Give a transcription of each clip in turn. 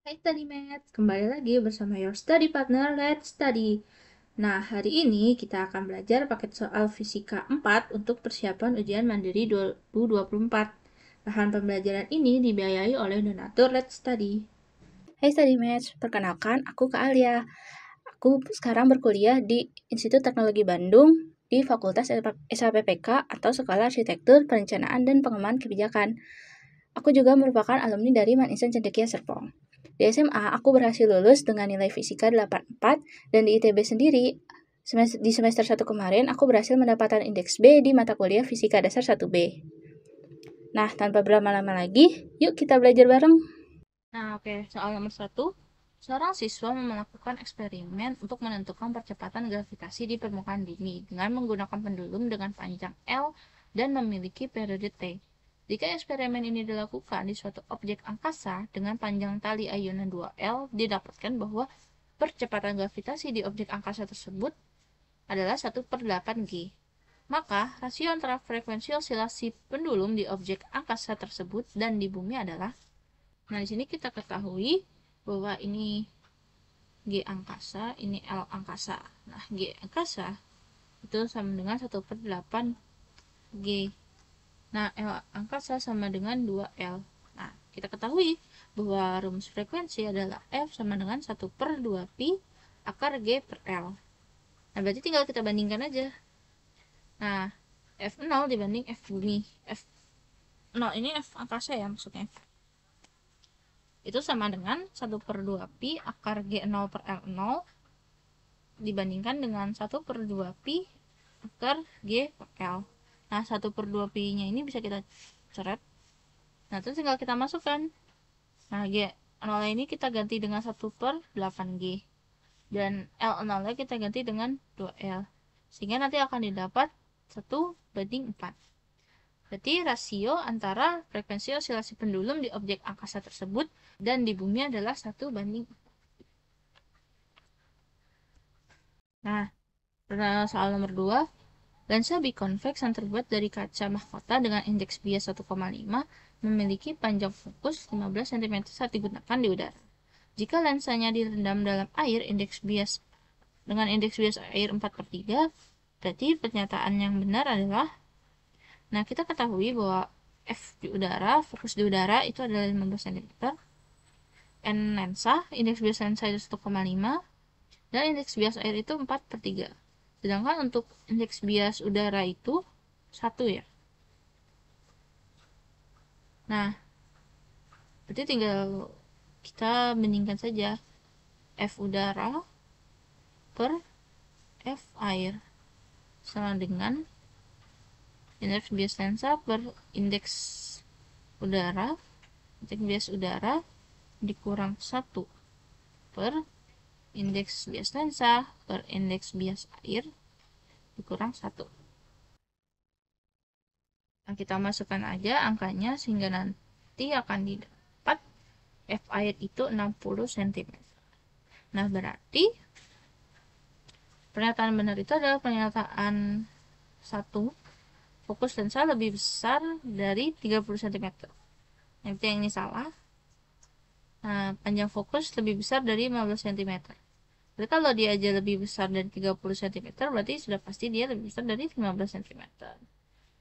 Hai StudyMates, kembali lagi bersama your study partner, Let's Study. Nah, hari ini kita akan belajar paket soal Fisika 4 untuk persiapan ujian mandiri 2024. Bahan pembelajaran ini dibiayai oleh donatur Let's Study. Hai StudyMatch, perkenalkan aku Kak Alia. Aku sekarang berkuliah di Institut Teknologi Bandung di Fakultas SAPPK atau Sekolah Arsitektur, Perencanaan, dan Pengembangan Kebijakan. Aku juga merupakan alumni dari Maninsen Cendekia Serpong. Di SMA, aku berhasil lulus dengan nilai fisika 84, dan di ITB sendiri, di semester 1 kemarin, aku berhasil mendapatkan indeks B di mata kuliah Fisika Dasar 1B. Nah, tanpa berlama-lama lagi, yuk kita belajar bareng. Soal nomor 1. Seorang siswa melakukan eksperimen untuk menentukan percepatan gravitasi di permukaan bumi dengan menggunakan pendulum dengan panjang L dan memiliki periode T. Jika eksperimen ini dilakukan di suatu objek angkasa dengan panjang tali ayunan 2L, didapatkan bahwa percepatan gravitasi di objek angkasa tersebut adalah 1/8G. Maka, rasio antara frekuensi osilasi pendulum di objek angkasa tersebut dan di bumi adalah. Nah, di sini kita ketahui bahwa ini G angkasa, ini L angkasa. Nah, G angkasa itu sama dengan 1/8G. Nah, L angkasa sama dengan 2L. Nah, kita ketahui bahwa rumus frekuensi adalah F sama dengan 1/2pi akar G per L. Nah, berarti tinggal kita bandingkan aja. Nah, F0 dibanding F bumi. F0 ini F angkasa ya maksudnya. Itu sama dengan 1/2pi akar G0 per L0 dibandingkan dengan 1/2pi akar G per L. Nah, 1/2pi nya ini bisa kita coret. Nah, terus tinggal kita masukkan. Nah, G0 ini kita ganti dengan 1/8G. Dan L0 kita ganti dengan 2L. Sehingga nanti akan didapat 1/4. Berarti rasio antara frekuensi osilasi pendulum di objek angkasa tersebut dan di bumi adalah 1/4. Nah, soal nomor 2. Lensa biconvex yang terbuat dari kaca mahkota dengan indeks bias 1,5 memiliki panjang fokus 15 cm saat digunakan di udara. Jika lensanya direndam dalam air dengan indeks bias air 4/3, berarti pernyataan yang benar adalah. Nah, kita ketahui bahwa F di udara, fokus di udara itu adalah 15 cm. N lensa, indeks bias lensa itu 1,5, dan indeks bias air itu 4/3. Sedangkan untuk indeks bias udara itu 1 ya. Nah, berarti tinggal kita bandingkan saja F udara per F air sama dengan indeks bias lensa per indeks bias udara dikurang 1 per indeks bias lensa per indeks bias air dikurang 1. Nah, kita masukkan aja angkanya sehingga nanti akan didapat F air itu 60 cm. Nah, berarti pernyataan benar itu adalah pernyataan 1. Fokus lensa lebih besar dari 30 cm. Yang ini salah. Nah, panjang fokus lebih besar dari 15 cm. Jadi kalau dia aja lebih besar dari 30 cm, berarti sudah pasti dia lebih besar dari 15 cm.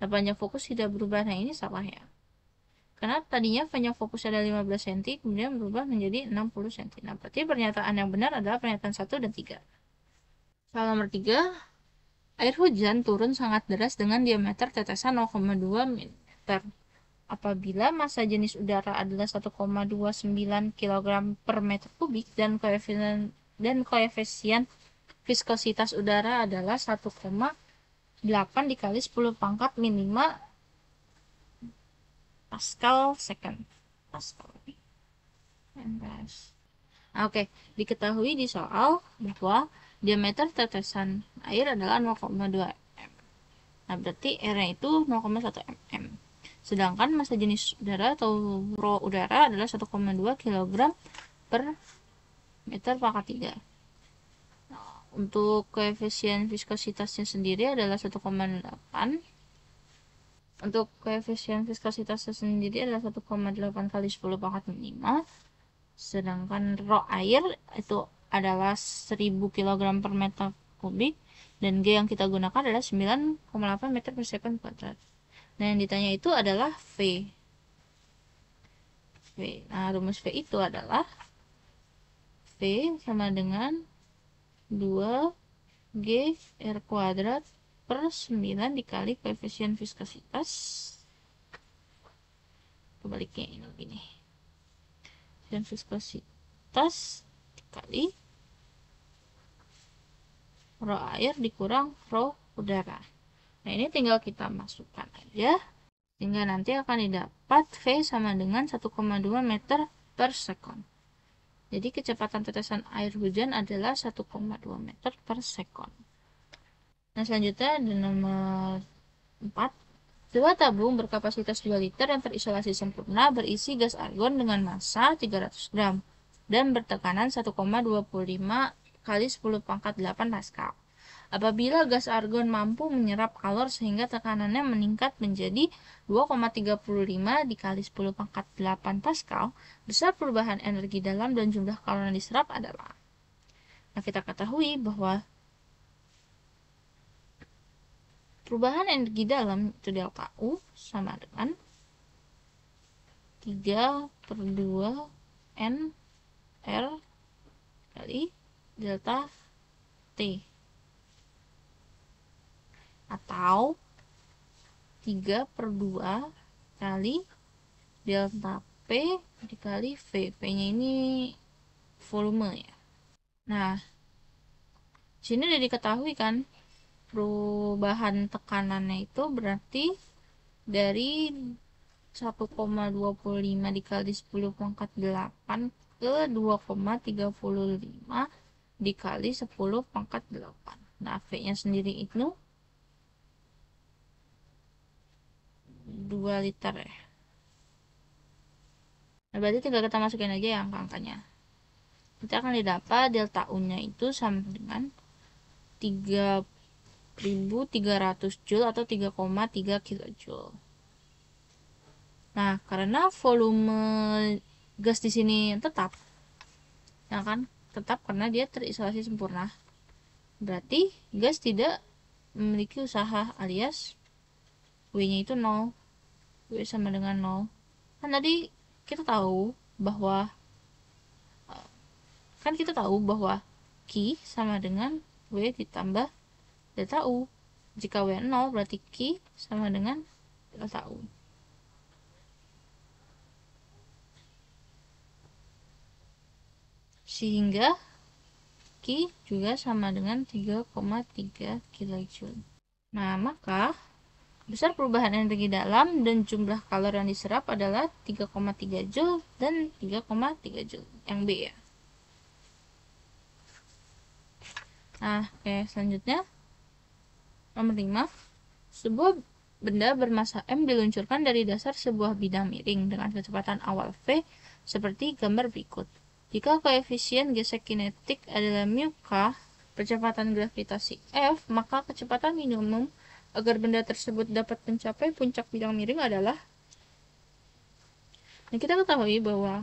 Nah, panjang fokus tidak berubah. Nah, ini salah ya. Karena tadinya panjang fokus ada 15 cm, kemudian berubah menjadi 60 cm. Nah, berarti pernyataan yang benar adalah pernyataan 1 dan 3. Soal nomor 3. Air hujan turun sangat deras dengan diameter tetesan 0,2 mm. Apabila massa jenis udara adalah 1,29 kg per meter kubik dan koefisien viskositas udara adalah 1,8 dikali 10 pangkat minimal Pascal second. Oke, diketahui di soal bahwa diameter tetesan air adalah 0,2 mm. Nah, berarti R-nya itu 0,1 mm. Sedangkan massa jenis udara atau rho udara adalah 1,2 kg per meter pangkat 3. Nah, untuk koefisien viskositasnya sendiri adalah 1,8. Untuk koefisien viskositasnya sendiri adalah 1,8 kali 10 pangkat 5. sedangkan rho air itu adalah 1000 kg per meter kubik, dan G yang kita gunakan adalah 9,8 meter per second kuadrat. Nah, yang ditanya itu adalah V. Nah, rumus V itu adalah V sama dengan 2G R kuadrat per 9 dikali koefisien viskositas. Kebaliknya ini begini. Koefisien viskositas dikali rho air dikurang rho udara. Nah, ini tinggal kita masukkan aja, sehingga nanti akan didapat V sama dengan 1,2 meter per second. Jadi kecepatan tetesan air hujan adalah 1,2 meter per second. Nah, selanjutnya ada nomor 4. Sebuah tabung berkapasitas 2 liter yang terisolasi sempurna berisi gas argon dengan massa 300 gram dan bertekanan 1,25 kali 10 pangkat 8 Pascal. Apabila gas argon mampu menyerap kalor sehingga tekanannya meningkat menjadi 2,35 dikali 10 pangkat 8 Pascal, besar perubahan energi dalam dan jumlah kalor yang diserap adalah. Nah, kita ketahui bahwa perubahan energi dalam itu delta U sama dengan 3/2 N R kali delta T, atau 3/2 kali delta P dikali V. V-nya ini volume ya. Nah, sini udah diketahui kan perubahan tekanannya itu berarti dari 1,25 dikali 10 pangkat 8 ke 2,35 dikali 10 pangkat 8. Nah, V-nya sendiri itu 2 liter ya. Nah, berarti tinggal kita masukin aja ya angka-angkanya. Kita akan didapat delta U-nya itu sama dengan 3.300 Joule atau 3,3 kilojoule. Nah, karena volume gas di sini tetap, ya kan? Tetap karena dia terisolasi sempurna. Berarti gas tidak memiliki usaha alias W-nya itu 0. W sama dengan 0. Kan tadi kita tahu bahwa Q sama dengan W ditambah delta U. Jika W 0 berarti Q sama dengan delta U. Sehingga Q juga sama dengan 3,3 kJ. Nah, maka besar perubahan energi dalam dan jumlah kalor yang diserap adalah 3,3 Joule dan 3,3 Joule. Yang B ya. Nah, oke, selanjutnya nomor 5. Sebuah benda bermassa M diluncurkan dari dasar sebuah bidang miring dengan kecepatan awal V seperti gambar berikut. Jika koefisien gesek kinetik adalah mu k, percepatan gravitasi F, maka kecepatan minimum agar benda tersebut dapat mencapai puncak bidang miring adalah. Nah, kita ketahui bahwa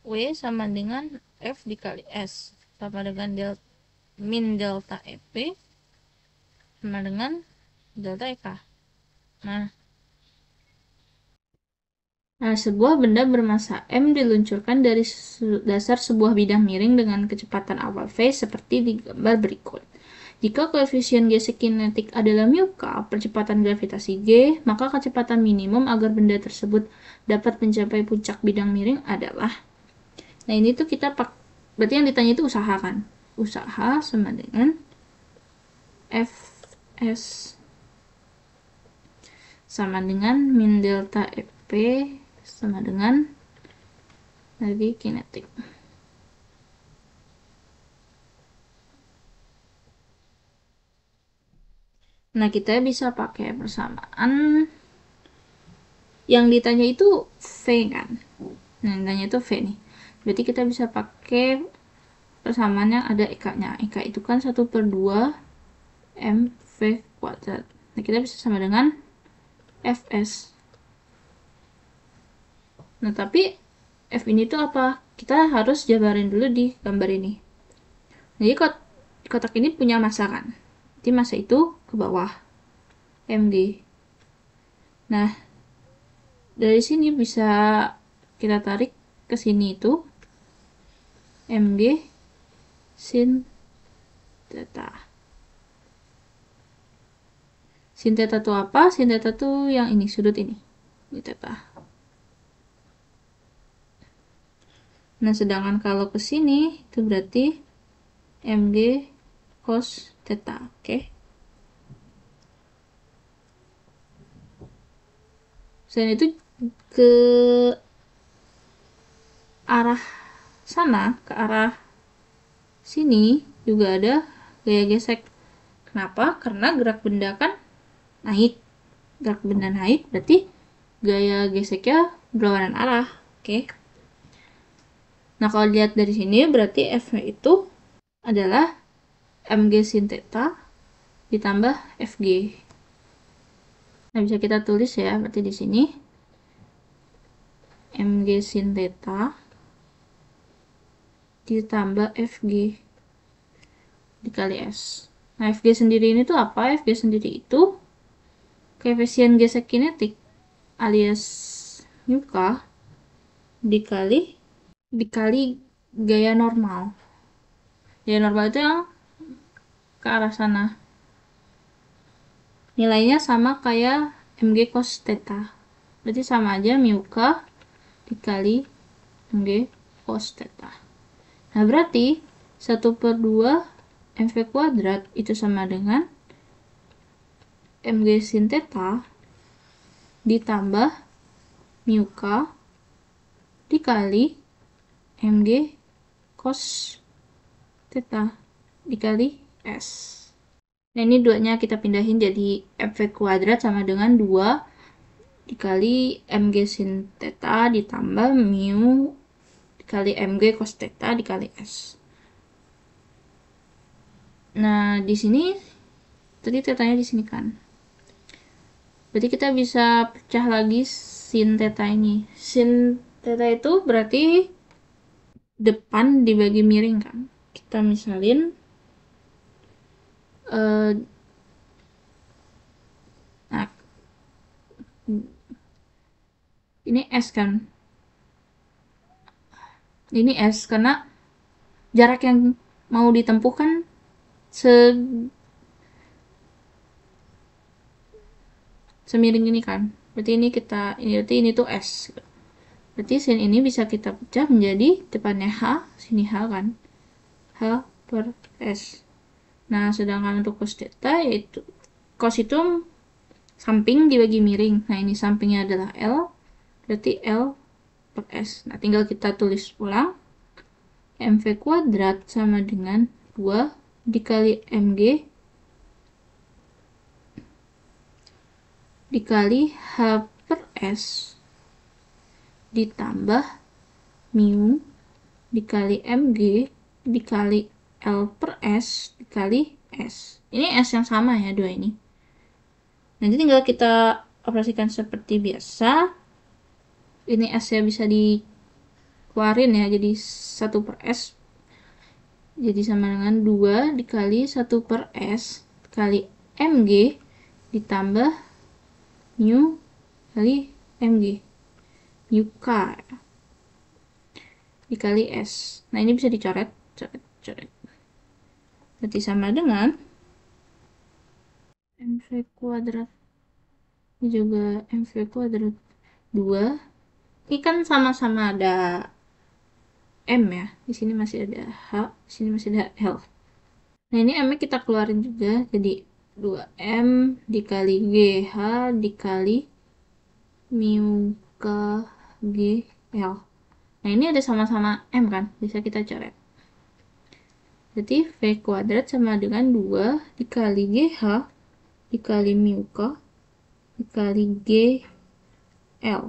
W sama dengan F dikali S sama dengan min delta EP sama dengan delta EK. Nah, sebuah benda bermassa M diluncurkan dari dasar sebuah bidang miring dengan kecepatan awal V seperti di gambar berikut. Jika koefisien gesek kinetik adalah mu k, percepatan gravitasi G, maka kecepatan minimum agar benda tersebut dapat mencapai puncak bidang miring adalah. Nah, ini tuh kita berarti yang ditanya itu usaha kan? Usaha sama dengan Fs sama dengan min delta EP sama dengan tadi kinetik. Nah, kita bisa pakai persamaan yang ditanya itu V kan. Nah, yang ditanya itu V nih. Berarti kita bisa pakai persamaan yang ada EK-nya. EK itu kan 1/2 mv kuadrat. Nah, kita bisa sama dengan Fs. Nah, tapi F ini tuh apa? Kita harus jabarin dulu di gambar ini. Jadi kotak ini punya massa kan? Jadi massa itu ke bawah, mg. Nah, dari sini bisa kita tarik ke sini itu mg sin theta. Sin theta itu apa? Sin theta itu yang ini, sudut ini theta. Nah, sedangkan kalau ke sini itu berarti mg cos theta. Oke. Selain itu ke arah sana, ke arah sini juga ada gaya gesek. Kenapa? Karena gerak benda kan naik. Gerak benda naik berarti gaya geseknya berlawanan arah. Oke. Nah, kalau dilihat dari sini berarti F-nya itu adalah mg sin theta ditambah fg. Nah, bisa kita tulis ya, berarti di sini mg sin theta ditambah fg dikali s. Nah, fg sendiri ini tuh apa? Fg sendiri itu koefisien gesek kinetik alias muka dikali gaya normal. Gaya normal itu yang ke arah sana. Nilainya sama kayak mg cos theta. Berarti sama aja muka dikali mg cos theta. Nah, berarti 1/2 mv kuadrat itu sama dengan mg sin theta ditambah muka dikali mg cos theta dikali s. Nah, ini duanya kita pindahin jadi mv kuadrat sama dengan 2 dikali mg sin theta ditambah mu dikali mg cos theta dikali s. Nah, di sini tadi tetanya di sini kan. Berarti kita bisa pecah lagi sin theta ini. Sin theta itu berarti depan dibagi miring kan. Kita misalin nah, ini S kan. Ini S karena jarak yang mau ditempuh kan semiring ini kan. Berarti ini tuh S. Berarti sin ini bisa kita pecah menjadi depannya H, sini H kan. H per S. Nah, sedangkan untuk cos theta yaitu cos itu samping dibagi miring. Nah, ini sampingnya adalah L, berarti L per S. Nah, tinggal kita tulis ulang. mv kuadrat sama dengan 2 dikali mg dikali H per S ditambah mu dikali mg dikali L per S dikali S. Ini S yang sama ya, dua ini. Nanti tinggal kita operasikan seperti biasa. Ini S ya bisa dikeluarin ya, jadi 1 per S. Jadi sama dengan 2 dikali 1 per S kali mg ditambah mu kali mg. Mu K dikali S. Nah, ini bisa dicoret. Berarti sama dengan mv kuadrat. Ini juga mv kuadrat 2. Ini kan sama-sama ada M ya. Di sini masih ada H, di sini masih ada L. Nah, ini M kita keluarin juga. Jadi 2M dikali GH dikali mu K G L. Nah, ini ada sama-sama M kan. Bisa kita coret. Jadi V kuadrat sama dengan 2 dikali GH dikali mu K dikali GL.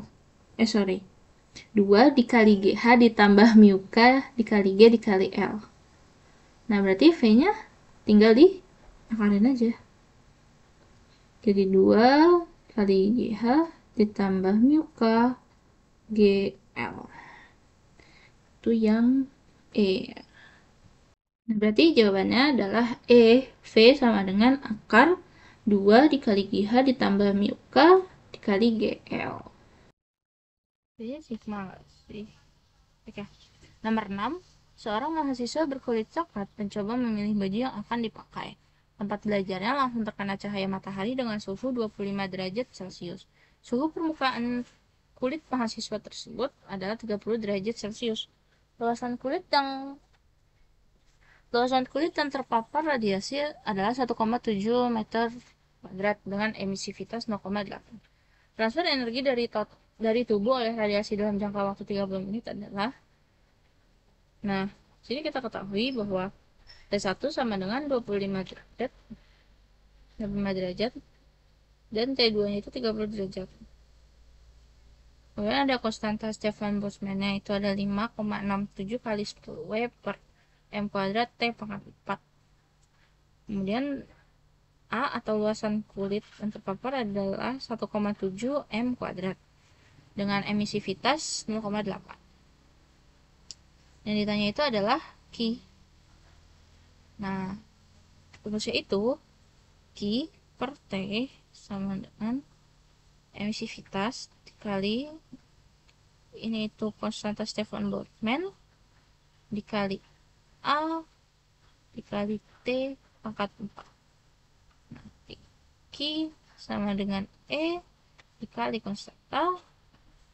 2 dikali GH ditambah mu K dikali G dikali L. Nah, berarti V-nya tinggal diakalin aja. Jadi 2 kali GH ditambah mu K GL. itu yang E. Nah, berarti jawabannya adalah E. V sama dengan akar 2 dikali GH ditambah mu K dikali GL. Jadi sigma nggak sih? Oke. Nomor 6. Seorang mahasiswa berkulit coklat mencoba memilih baju yang akan dipakai. Tempat belajarnya langsung terkena cahaya matahari dengan suhu 25 derajat Celcius. Suhu permukaan kulit mahasiswa tersebut adalah 30 derajat Celcius. Luasan kulit yang terpapar radiasi adalah 1,7 meter kuadrat dengan emisivitas 0,8. Transfer energi dari tubuh oleh radiasi dalam jangka waktu 30 menit adalah. Nah, sini kita ketahui bahwa T1 sama dengan 25 derajat dan T2-nya itu 30 derajat. Kemudian ada konstanta Stefan Boltzmann-nya itu ada 5,67 kali 10 W per M kuadrat T pangkat 4. Kemudian A atau luasan kulit yang terpapar adalah 1,7 M kuadrat dengan emisivitas 0,8. Yang ditanya itu adalah Q. Nah, rumusnya itu Q per T sama dengan emisivitas dikali ini itu konstanta Stefan Boltzmann dikali A dikali T pangkat 4. Nah, Q sama dengan E dikali konstanta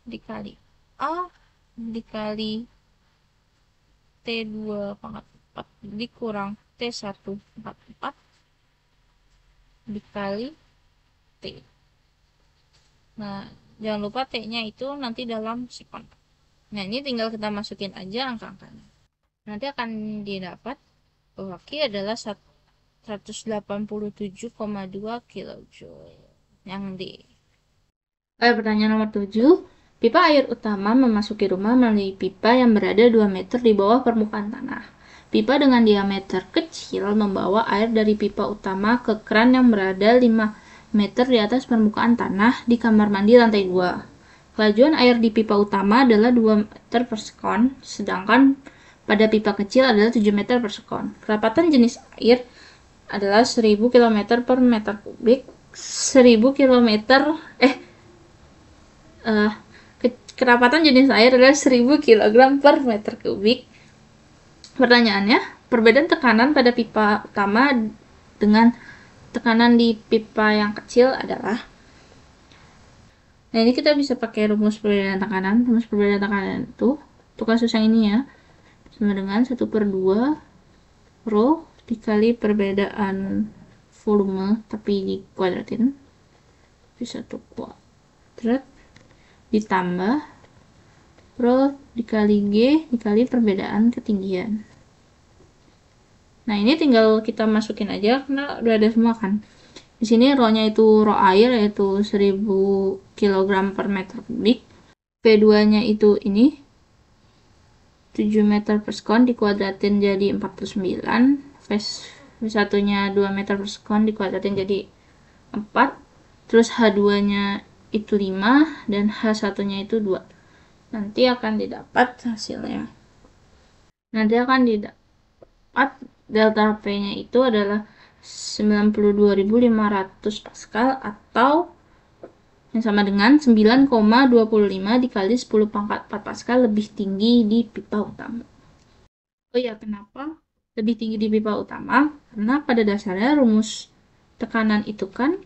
dikali A dikali T2 pangkat 4 dikurang T1 pangkat 4 dikali T. Nah, jangan lupa T-nya itu nanti dalam sekon. Nah, ini tinggal kita masukin aja angka-angkanya. Nanti akan didapat bahwa Q adalah 187,2 kJ. Yang D. Pertanyaan nomor 7. Pipa air utama memasuki rumah melalui pipa yang berada 2 meter di bawah permukaan tanah. Pipa dengan diameter kecil membawa air dari pipa utama ke keran yang berada 5 meter di atas permukaan tanah di kamar mandi lantai 2. Kelajuan air di pipa utama adalah 2 meter per sekon, sedangkan pada pipa kecil adalah 7 meter per sekon. Kerapatan jenis air adalah 1000 km per meter kubik. 1000 km kerapatan jenis air adalah 1000 kg per meter kubik. Pertanyaannya, perbedaan tekanan pada pipa utama dengan tekanan di pipa yang kecil adalah. Nah, ini kita bisa pakai rumus perbedaan tekanan. Rumus perbedaan tekanan itu kasus yang ini ya, sama dengan 1/2 rho dikali perbedaan volume tapi dikuadratin, bisa 1 kuadrat ditambah rho dikali G dikali perbedaan ketinggian. Nah, ini tinggal kita masukin aja karena udah ada semua kan. Di sini rho-nya itu rho air yaitu 1000 kg per meter kubik. P2-nya itu ini 7 meter per sekon dikuadratin jadi 49. V1-nya 2 meter per sekon dikuadratin jadi 4. Terus H2-nya itu 5 dan H1-nya itu 2. Nanti akan didapat hasilnya. Nanti akan didapat delta P-nya itu adalah 92.500 Pascal atau yang sama dengan 9,25 dikali 10 pangkat 4 Pascal lebih tinggi di pipa utama. Oh ya, kenapa lebih tinggi di pipa utama? Karena pada dasarnya rumus tekanan itu kan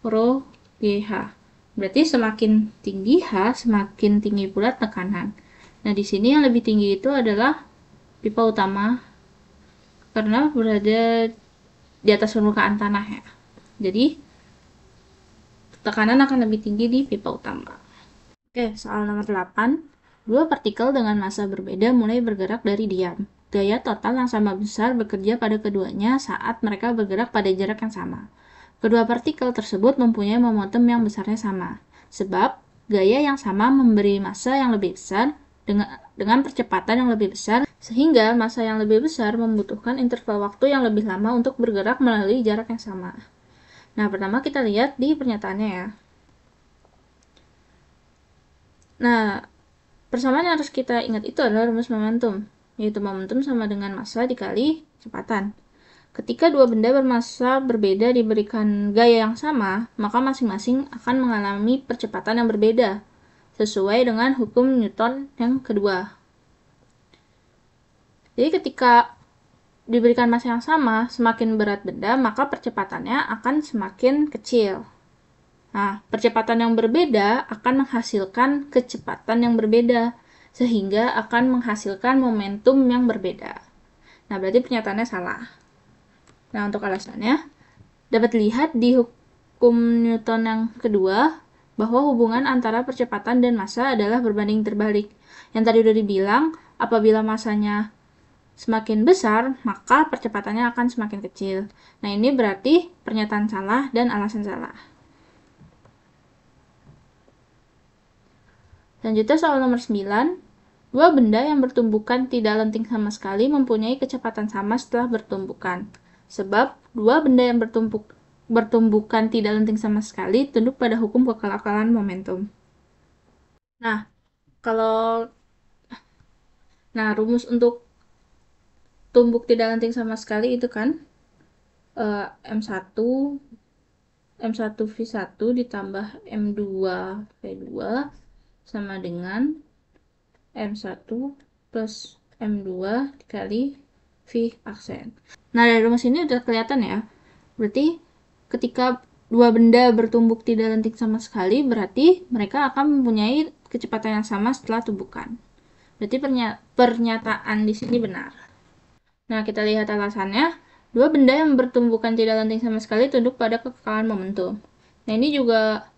rho GH. Berarti semakin tinggi H, semakin tinggi pula tekanan. Nah, di sini yang lebih tinggi itu adalah pipa utama karena berada di atas permukaan tanah ya. Jadi, tekanan akan lebih tinggi di pipa utama. Oke, soal nomor 8. Dua partikel dengan massa berbeda mulai bergerak dari diam. Gaya total yang sama besar bekerja pada keduanya saat mereka bergerak pada jarak yang sama. Kedua partikel tersebut mempunyai momentum yang besarnya sama, sebab gaya yang sama memberi massa yang lebih besar dengan percepatan yang lebih besar, sehingga massa yang lebih besar membutuhkan interval waktu yang lebih lama untuk bergerak melalui jarak yang sama. Nah, pertama kita lihat di pernyataannya ya. Nah, Persamaan yang harus kita ingat itu adalah rumus momentum, yaitu momentum sama dengan massa dikali kecepatan. Ketika dua benda bermassa berbeda diberikan gaya yang sama, maka masing-masing akan mengalami percepatan yang berbeda, sesuai dengan hukum Newton yang kedua. Jadi ketika diberikan massa yang sama, semakin berat benda, maka percepatannya akan semakin kecil. Nah, percepatan yang berbeda akan menghasilkan kecepatan yang berbeda, sehingga akan menghasilkan momentum yang berbeda. Nah, berarti pernyataannya salah. Nah, untuk alasannya, dapat dilihat di hukum Newton yang kedua, bahwa hubungan antara percepatan dan massa adalah berbanding terbalik. Yang tadi udah dibilang, apabila massanya semakin besar, maka percepatannya akan semakin kecil. Nah, ini berarti pernyataan salah dan alasan salah. Selanjutnya soal nomor 9. Dua benda yang bertumbukan tidak lenting sama sekali mempunyai kecepatan sama setelah bertumbukan. Sebab dua benda yang bertumbukan tidak lenting sama sekali tunduk pada hukum kekalakan momentum. Nah, rumus untuk tumbuk tidak lenting sama sekali itu kan M1 ditambah M2V2 sama dengan M1 plus M2 dikali V aksen. Nah, dari rumus ini udah kelihatan ya. Berarti ketika dua benda bertumbuk tidak lenting sama sekali, berarti mereka akan mempunyai kecepatan yang sama setelah tumbukan. Berarti pernyataan di sini benar. Nah, kita lihat alasannya. Dua benda yang bertumbukan tidak lenting sama sekali tunduk pada kekekalan momentum. Nah, ini juga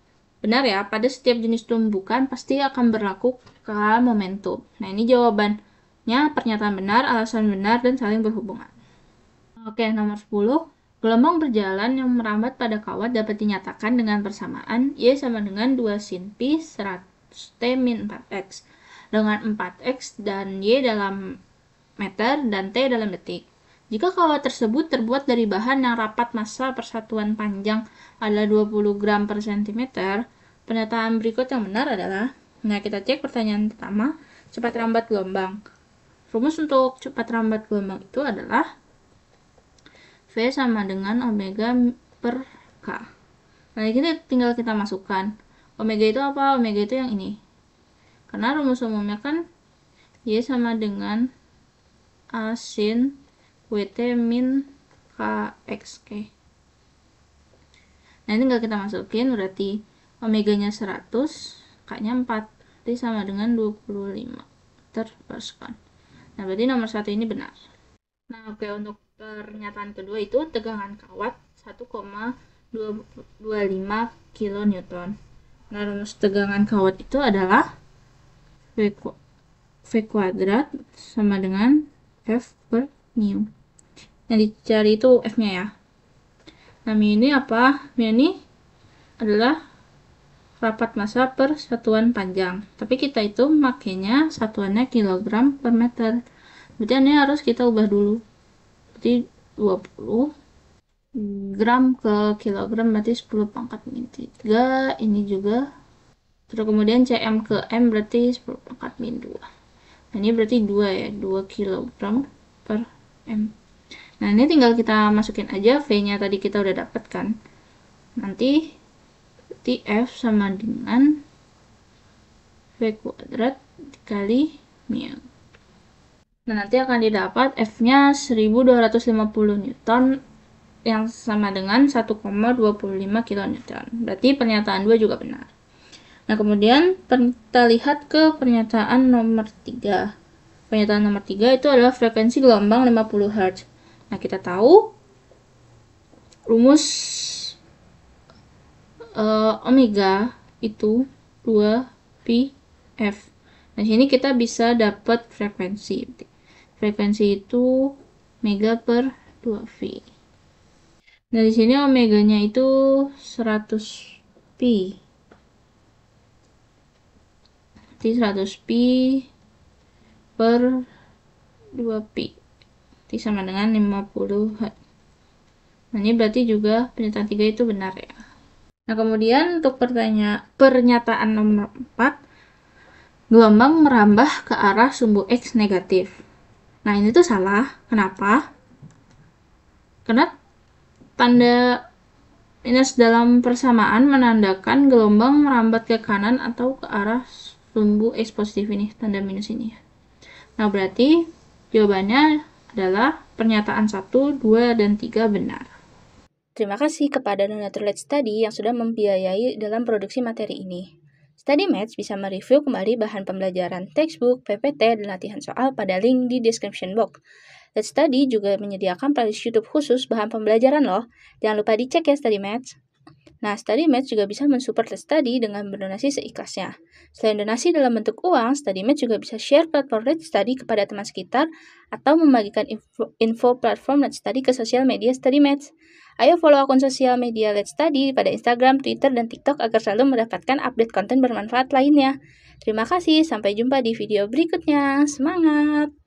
benar ya, pada setiap jenis tumbukan pasti akan berlaku kekekalan momentum. Nah, ini jawabannya pernyataan benar, alasan benar, dan saling berhubungan. Oke, nomor 10. Gelombang berjalan yang merambat pada kawat dapat dinyatakan dengan persamaan Y sama dengan 2 sin Pi 100 T min 4X dengan 4X dan Y dalam meter dan T dalam detik. Jika kawat tersebut terbuat dari bahan yang rapat massa persatuan panjang adalah 20 gram per cm, pernyataan berikut yang benar adalah, nah kita cek pertanyaan pertama, cepat rambat gelombang. Rumus untuk cepat rambat gelombang itu adalah V sama dengan omega per K. Nah, ini tinggal kita masukkan. Omega itu apa? Omega itu yang ini. Karena rumus umumnya kan Y sama dengan A sin WT min KXK. Nah, ini tinggal kita masukin, berarti omeganya 100, K-nya 4, berarti sama dengan 25 meter per sekon. Nah, berarti nomor 1 ini benar. Nah, oke, untuk pernyataan kedua itu tegangan kawat 1,25 kN. Nah, rumus tegangan kawat itu adalah V kuadrat sama dengan F per mu. Yang dicari itu F-nya ya. Nah, mu ini apa? Mu ini adalah rapat massa per satuan panjang. Tapi kita itu makainya satuannya kilogram per meter. Berarti ini harus kita ubah dulu. Berarti 20 gram ke kilogram berarti 10 pangkat min 3. Ini juga. Terus kemudian cm ke m berarti 10 pangkat min 2. Nah, ini berarti 2 ya, 2 kg per m. Nah, ini tinggal kita masukin aja V-nya tadi kita udah dapet kan. Nanti berarti F sama dengan V kuadrat dikali mu. Nah, nanti akan didapat F-nya 1250 Newton yang sama dengan 1,25 kN. Berarti pernyataan 2 juga benar. Nah, kemudian kita lihat ke pernyataan nomor 3. Pernyataan nomor 3 itu adalah frekuensi gelombang 50 Hz. Nah, kita tahu rumus omega itu 2pi F. Nah, sini kita bisa dapat frekuensi. Frekuensi itu mega per 2V. Nah, di sini omeganya itu 100 pi. Jadi 100 pi per 2 pi. Jadi sama dengan 50 Hz. Nah, ini berarti juga pernyataan 3 itu benar ya. Nah, kemudian untuk pernyataan nomor 4, gelombang merambah ke arah sumbu X negatif. Nah, ini tuh salah. Kenapa? Karena tanda minus dalam persamaan menandakan gelombang merambat ke kanan atau ke arah sumbu X positif ini, tanda minus ini. Nah, berarti jawabannya adalah pernyataan 1, 2, dan 3 benar. Terima kasih kepada donatur Let's Study yang sudah membiayai dalam produksi materi ini. Study Maths bisa mereview kembali bahan pembelajaran textbook, PPT, dan latihan soal pada link di description box. Let's Study juga menyediakan playlist YouTube khusus bahan pembelajaran loh. Jangan lupa dicek ya Study Maths. Nah, Study Maths juga bisa mensupport Let's Study dengan berdonasi seikhlasnya. Selain donasi dalam bentuk uang, Study Maths juga bisa share platform Let's Study kepada teman sekitar atau membagikan info platform Let's Study ke sosial media Study Maths. Ayo follow akun sosial media Let's Study pada Instagram, Twitter, dan TikTok agar selalu mendapatkan update konten bermanfaat lainnya. Terima kasih, sampai jumpa di video berikutnya. Semangat!